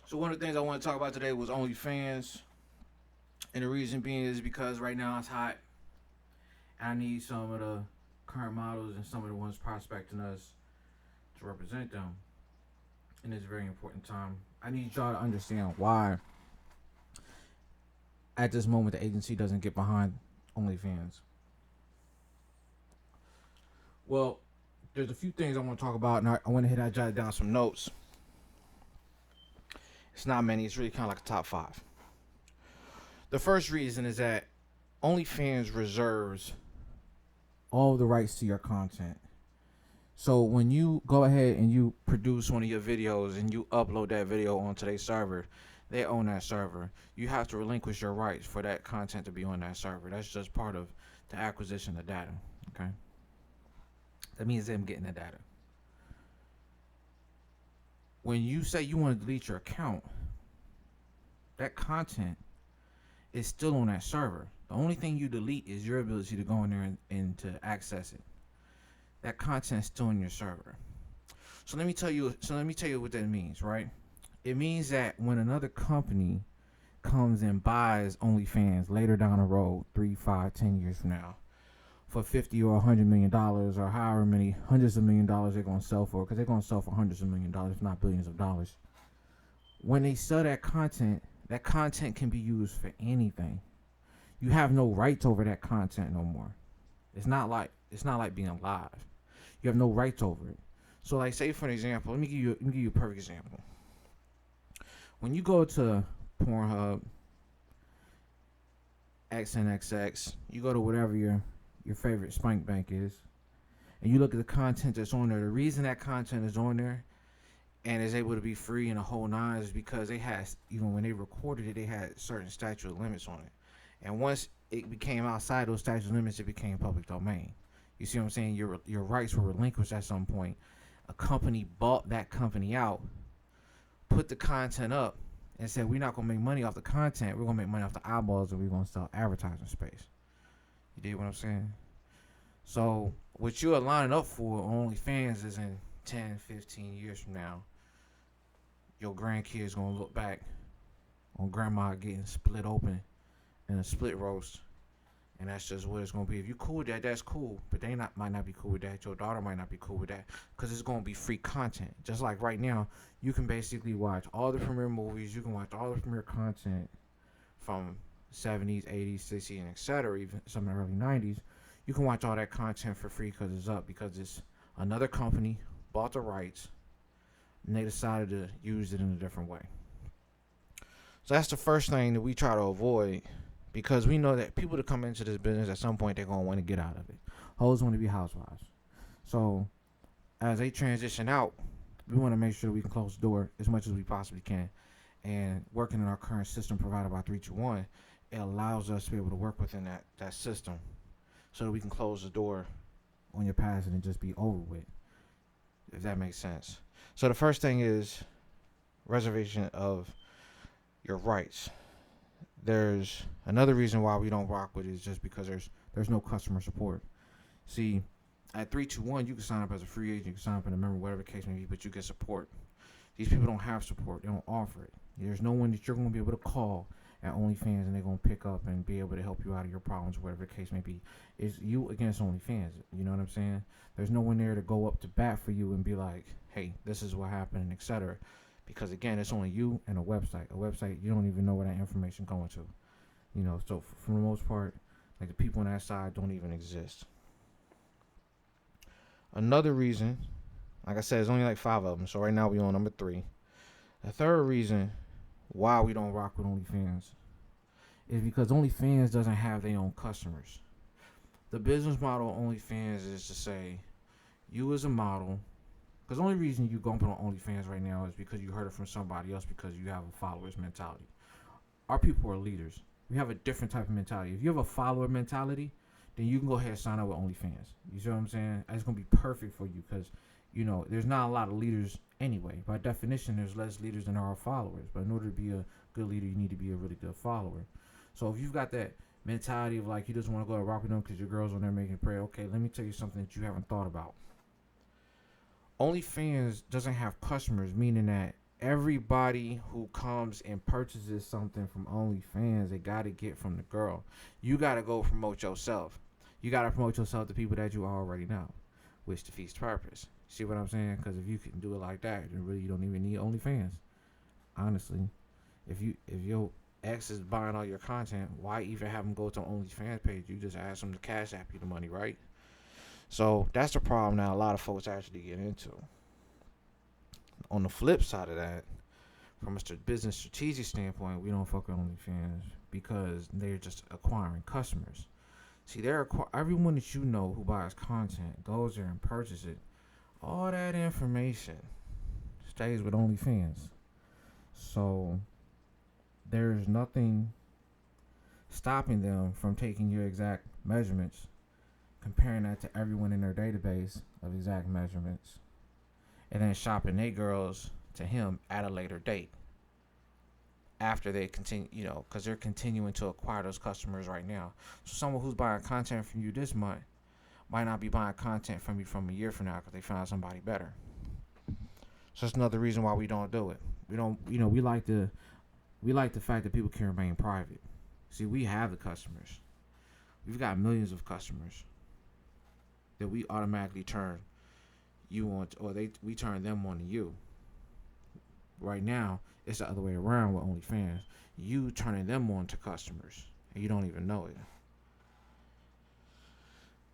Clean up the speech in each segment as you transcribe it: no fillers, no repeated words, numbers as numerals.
So one of the things I want to talk about today was OnlyFans, and the reason being is because right now it's hot. And I need some of the current models and some of the ones prospecting us to represent them in this very important time. I need y'all to understand why at this moment the agency doesn't get behind OnlyFans. Well, there's a few things I want to talk about, and I went ahead and I jotted down some notes. It's not many. It's really kind of like a top five. The first reason is that OnlyFans reserves all the rights to your content. So when you go ahead and you produce one of your videos and you upload that video onto their server, they own that server. You have to relinquish your rights for that content to be on that server. That's just part of the acquisition of data. Okay, that means them getting the data. When you say you want to delete your account, that content is still on that server. The only thing you delete is your ability to go in there and to access it. That content is still on your server. So let me tell you what that means, right? It means that when another company comes and buys OnlyFans later down the road, 3, 5, 10 years from now, for $50 or $100 million, or however many hundreds of $1,000,000 they're gonna sell for, because they're gonna sell for hundreds of $1,000,000, if not billions of dollars. When they sell that content can be used for anything. You have no rights over that content no more. It's not like being live. You have no rights over it. So, like, say for an example, let me give you a perfect example. When you go to Pornhub, XNXX, you go to whatever your favorite spank bank is, and you look at the content that's on there. The reason that content is on there and is able to be free in a whole nine is because they had, even when they recorded it, they had certain statute of limits on it. And once it became outside those statute of limits, it became public domain. You see what I'm saying? Your rights were relinquished at some point. A company bought that company out, put the content up, and said, we're not going to make money off the content. We're going to make money off the eyeballs, and we're going to sell advertising space. You dig what I'm saying? So what you're lining up for OnlyFans is in 10, 15 years from now, your grandkids going to look back on grandma getting split open in a split roast. And that's just what it's going to be. If you cool with that, that's cool. But they might not be cool with that. Your daughter might not be cool with that. Because it's going to be free content. Just like right now, you can basically watch all the premiere movies. You can watch all the premiere content from 70s, 80s, 60s, and etc. Even some of the early 90s. You can watch all that content for free because it's up. Because it's another company bought the rights. And they decided to use it in a different way. So that's the first thing that we try to avoid. Because we know that people that come into this business at some point, they're going to want to get out of it. Hoes want to be housewives. So as they transition out, we want to make sure we can close the door as much as we possibly can. And working in our current system provided by 321, it allows us to be able to work within that system so that we can close the door on your past and just be over with, if that makes sense. So the first thing is reservation of your rights. There's another reason why we don't rock with it is just because there's no customer support. See, at 321, you can sign up as a free agent, you can sign up as a member, whatever the case may be, but you get support. These people don't have support. They don't offer it. There's no one that you're going to be able to call at OnlyFans and they're going to pick up and be able to help you out of your problems, whatever the case may be. It's you against OnlyFans. You know what I'm saying? There's no one there to go up to bat for you and be like, hey, this is what happened, etc. Because, again, it's only you and a website. A website, you don't even know where that information going to. You know, so for the most part, like, the people on that side don't even exist. Another reason, like I said, there's only like 5 of them. So right now we on number 3. The third reason why we don't rock with OnlyFans is because OnlyFans doesn't have their own customers. The business model of OnlyFans is to say, you as a model, because the only reason you going to put on OnlyFans right now is because you heard it from somebody else because you have a follower's mentality. Our people are leaders. We have a different type of mentality. If you have a follower mentality, then you can go ahead and sign up with OnlyFans. You see what I'm saying? It's going to be perfect for you because, you know, there's not a lot of leaders anyway. By definition, there's less leaders than there are followers. But in order to be a good leader, you need to be a really good follower. So if you've got that mentality of like you just want to go and rock with them because your girl's on there making prayer, okay, let me tell you something that you haven't thought about. OnlyFans doesn't have customers, meaning that everybody who comes and purchases something from OnlyFans, they gotta get from the girl. You gotta go promote yourself. You gotta promote yourself to people that you already know, which defeats the purpose. See what I'm saying? Because if you can do it like that, then really you don't even need OnlyFans. Honestly, if your ex is buying all your content, why even have them go to OnlyFans page? You just ask them to cash app you the money, right? So that's the problem that a lot of folks actually get into. On the flip side of that, from a business strategic standpoint, we don't fuck with OnlyFans because they're just acquiring customers. See, everyone that you know who buys content goes there and purchases it. All that information stays with OnlyFans. So there's nothing stopping them from taking your exact measurements, comparing that to everyone in their database of exact measurements, and then shopping they girls to him at a later date after they continue, because they're continuing to acquire those customers right now. So someone who's buying content from you this month might not be buying content from you from a year from now because they found somebody better. So that's another reason why we don't do it. We don't, we like the fact that people can remain private. See, we have the customers. We've got millions of customers that we automatically turn you on, we turn them on to you. Right now, it's the other way around with OnlyFans. You turning them on to customers, and you don't even know it.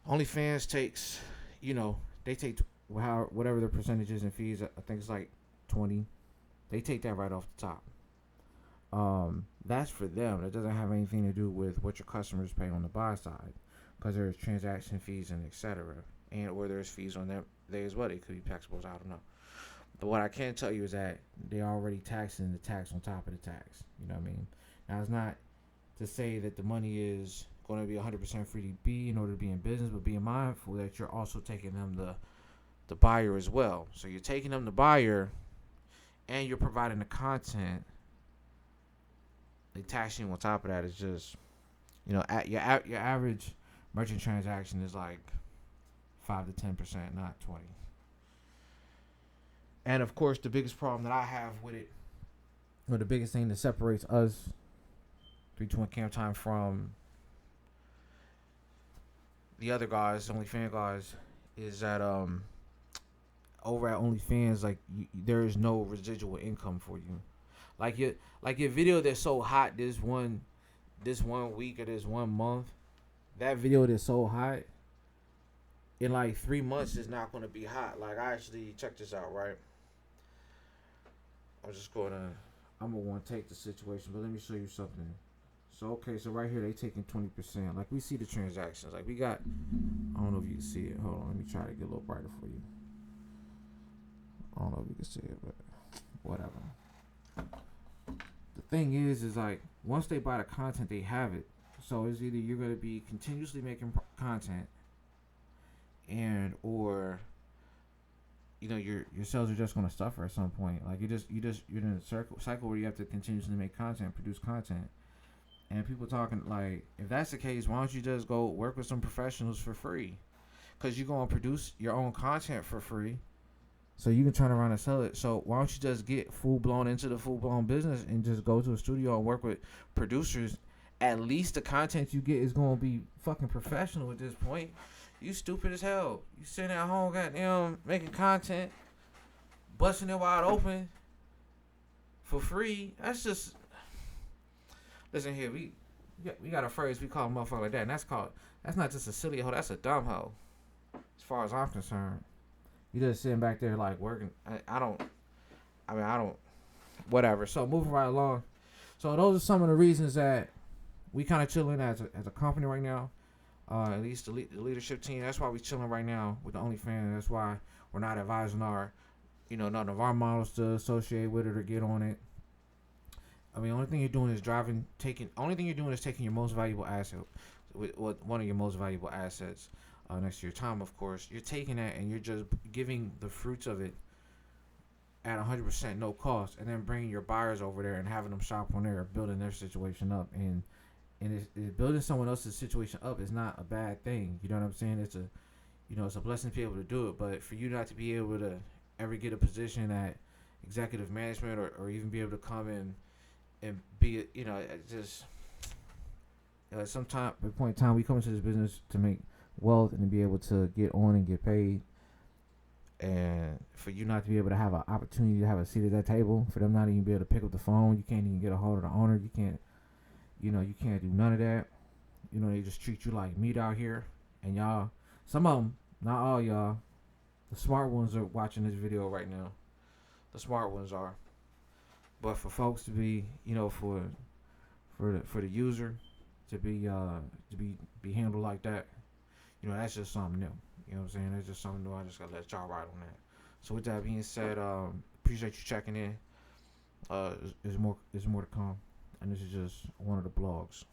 OnlyFans takes, they take whatever the percentages and fees. I think it's like 20. They take that right off the top. That's for them. That doesn't have anything to do with what your customers pay on the buy side, because there's transaction fees and etc. And or there's fees on them there as well. It could be taxable. I don't know. But what I can tell you is that they're already taxing the tax on top of the tax. You know what I mean? Now, it's not to say that the money is going to be 100% free to be in order to be in business, but being mindful that you're also taking them the buyer as well. So you're taking them the buyer, and you're providing the content. The taxing on top of that is just, at your average merchant transaction is like 5 to 10%, not 20. And of course, the biggest problem that I have with it, or the biggest thing that separates us, 321 Camp Time, from the other guys, OnlyFans guys, is that over at OnlyFans, like there is no residual income for you. Like your video that's so hot this one week or this 1 month, that video that's so hot in like 3 months is not going to be hot. Like, I actually check this out, right? I'm gonna want to take the situation, but let me show you something. So okay, so right here they taking 20%. Like, we see the transactions. Like, we got, I don't know if you can see it. Hold on, let me try to get a little brighter for you. I don't know if you can see it, but whatever. The thing is like, once they buy the content, they have it. So it's either you're gonna be continuously making content, and or your sales are just gonna suffer at some point. Like, you're in a cycle where you have to continuously make content, produce content. And people talking, like, if that's the case, why don't you just go work with some professionals for free? Because you're going to produce your own content for free, so you can turn around and sell it. So why don't you just get full-blown into the full-blown business and just go to a studio and work with producers? At least the content you get is going to be fucking professional at this point. You stupid as hell. You sitting at home, goddamn, making content, busting it wide open for free. That's just... Listen here, we got a phrase we call a motherfucker like that, and that's not just a silly hoe, that's a dumb hoe, as far as I'm concerned. You just sitting back there like working. I don't, whatever. So moving right along. So those are some of the reasons that we kind of chilling as a company right now. At least the leadership team. That's why we chilling right now with the OnlyFans. That's why we're not advising none of our models to associate with it or get on it. I mean, only thing you're doing is taking your most valuable asset, one of your most valuable assets, next to your time, of course. You're taking that and you're just giving the fruits of it at 100% no cost, and then bringing your buyers over there and having them shop on there, building their situation up. And building someone else's situation up is not a bad thing. You know what I'm saying? It's a blessing to be able to do it. But for you not to be able to ever get a position at executive management, or even be able to come in and be, just sometime at a point in time we come into this business to make wealth and to be able to get on and get paid, and for you not to be able to have an opportunity to have a seat at that table, for them not even be able to pick up the phone, you can't even get a hold of the owner, you can't, you can't do none of that. They just treat you like meat out here, and y'all, some of them, not all y'all, the smart ones are watching this video right now. The smart ones are, but for folks to be, for the user to be handled like that, that's just something new. You know what I'm saying? That's just something new. I just gotta let y'all ride on that. So with that being said, appreciate you checking in. There's more to come, and this is just one of the blogs.